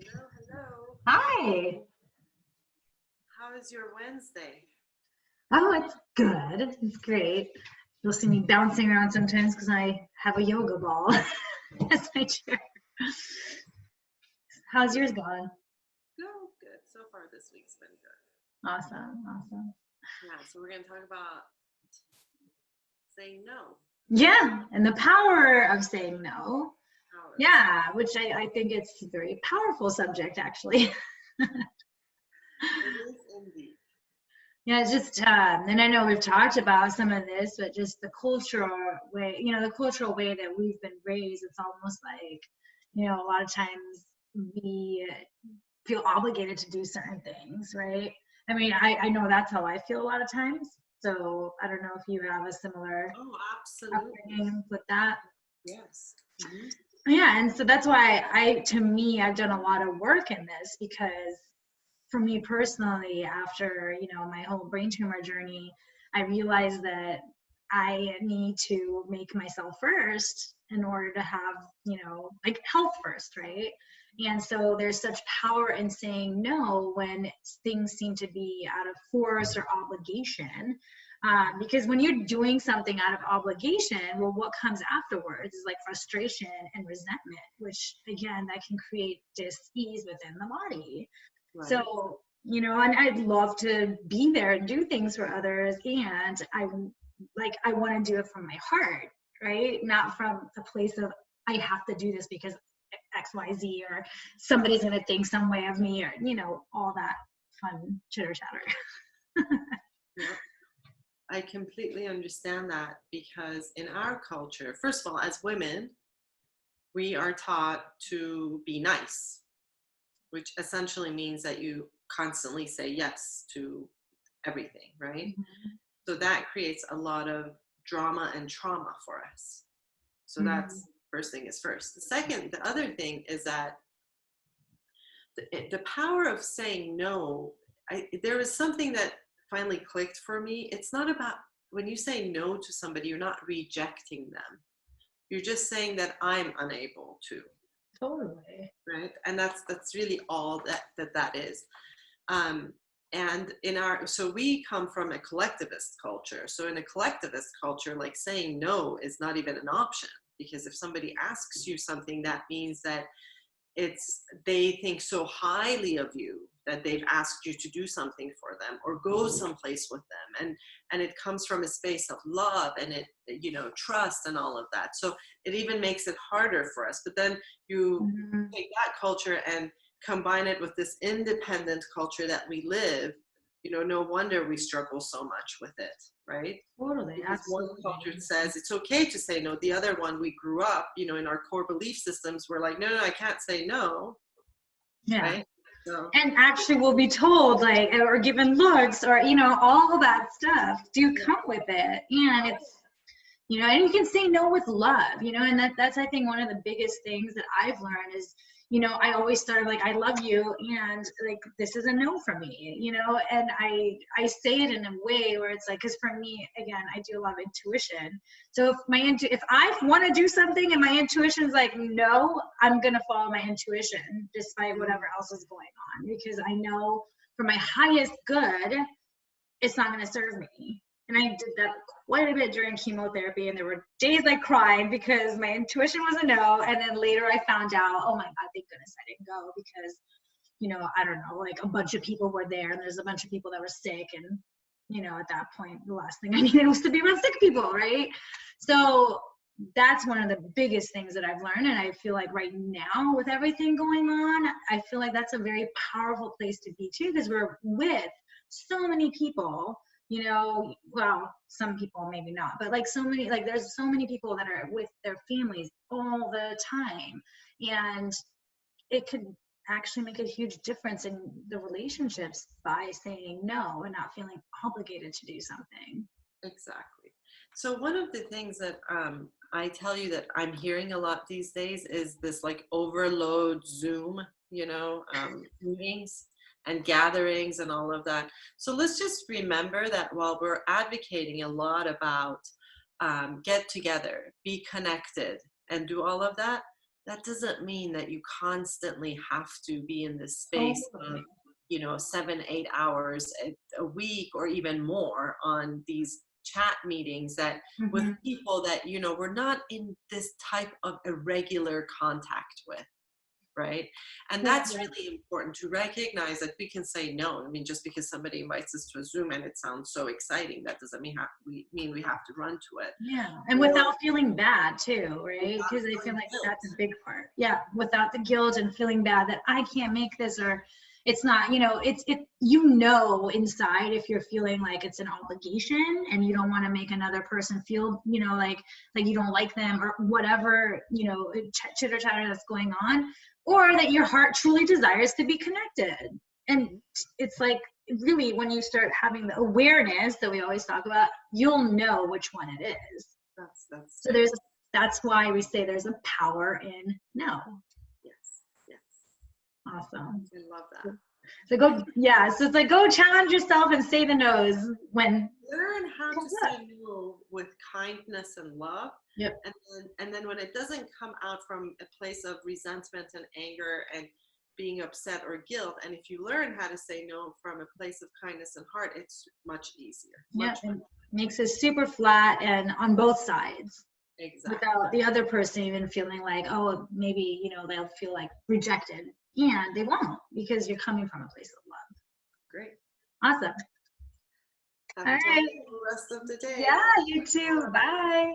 Hello, hello. Hi. How is your Wednesday? Oh, it's good. It's great. You'll see me bouncing around sometimes because I have a yoga ball as my chair. How's yours going? Good, good. So far this week's been good. Awesome, awesome. Yeah, so we're going to talk about saying no. Yeah, and the power of saying no. Power. Yeah, which I think it's a very powerful subject, actually. It is indeed. Yeah, it's just, and I know we've talked about some of this, but just the cultural way, the cultural way that we've been raised, it's almost like, a lot of times we feel obligated to do certain things, right? I mean, I know that's how I feel a lot of times. So I don't know if you have a similar Absolutely with that. Yes. Mm-hmm. Yeah, and so that's why I've done a lot of work in this because for me personally, after, my whole brain tumor journey, I realized that I need to make myself first in order to have, like health first, right? And so there's such power in saying no when things seem to be out of force or obligation. Because when you're doing something out of obligation, well, what comes afterwards is like frustration and resentment, which again, that can create dis-ease within the body. Right. So, and I'd love to be there and do things for others. And I want to do it from my heart, right? Not from a place of, I have to do this because X, Y, Z, or somebody's going to think some way of me, or, all that fun chitter chatter. Yep. I completely understand that because in our culture, first of all, as women, we are taught to be nice, which essentially means that you constantly say yes to everything, right? Mm-hmm. So that creates a lot of drama and trauma for us. So that's first thing is first. The other thing is that the power of saying no, there was something that finally clicked for me. It's not about, when you say no to somebody, you're not rejecting them. You're just saying that I'm unable to. Totally. Right? And that's really all that is. And so we come from a collectivist culture. So in a collectivist culture, like saying no is not even an option, because if somebody asks you something, that means that they think so highly of you that they've asked you to do something for them or go someplace with them. And it comes from a space of love and trust and all of that. So it even makes it harder for us. But then you take that culture and combine it with this independent culture that we live, no wonder we struggle so much with it, right? Totally. Because one culture says it's okay to say no. The other one, we grew up, in our core belief systems, we're like, no, I can't say no. Yeah. Right? So. And actually we'll be told, like, or given looks, or, all that stuff do come with it. And it's, and you can say no with love, and that's, I think, one of the biggest things that I've learned is, I always start like, I love you, and like, this is a no for me, and I say it in a way where it's like, because for me, again, I do a lot of intuition. So if I want to do something and my intuition's like, no, I'm going to follow my intuition despite whatever else is going on, because I know for my highest good, it's not going to serve me. And I did that quite a bit during chemotherapy, and there were days I cried because my intuition was a no, and then later I found out, oh my God, thank goodness I didn't go, because, I don't know, like a bunch of people were there, and there's a bunch of people that were sick, and, at that point, the last thing I needed was to be around sick people, right? So that's one of the biggest things that I've learned, and I feel like right now with everything going on, I feel like that's a very powerful place to be too, because we're with so many people, well, some people maybe not, but like there's so many people that are with their families all the time, and it could actually make a huge difference in the relationships by saying no and not feeling obligated to do something. Exactly. So one of the things that I tell you that I'm hearing a lot these days is this like overload Zoom, meetings and gatherings and all of that. So let's just remember that while we're advocating a lot about get together, be connected, and do all of that, that doesn't mean that you constantly have to be in this space of, you know, 7-8 hours a week or even more on these chat meetings that with people that, you know, we're not in this type of irregular contact with, right? And that's really important to recognize that we can say no. I mean, just because somebody invites us to a Zoom and it sounds so exciting, that doesn't mean we have to run to it. Yeah, and without feeling bad too, right? Because I feel like that's a big part. Yeah, without the guilt and feeling bad that I can't make this, or it's not, you know, you know, inside if you're feeling like it's an obligation and you don't want to make another person feel, you know, like you don't like them or whatever, you know, chitter chatter that's going on, or that your heart truly desires to be connected. And it's like, really, when you start having the awareness that we always talk about, you'll know which one it is. So that's why we say there's a power in no. Yes. Awesome. I love that. So so it's like, go challenge yourself and say the no's when. Learn how to say no with kindness and love. Yep. And then when it doesn't come out from a place of resentment and anger and being upset or guilt, and if you learn how to say no from a place of kindness and heart, it's much easier. It makes it super flat and on both sides. Exactly. Without the other person even feeling like, oh, maybe, you know, they'll feel like rejected, and they won't, because you're coming from a place of love. Great. Awesome. Have a wonderful rest of the day. Yeah, you too. Bye.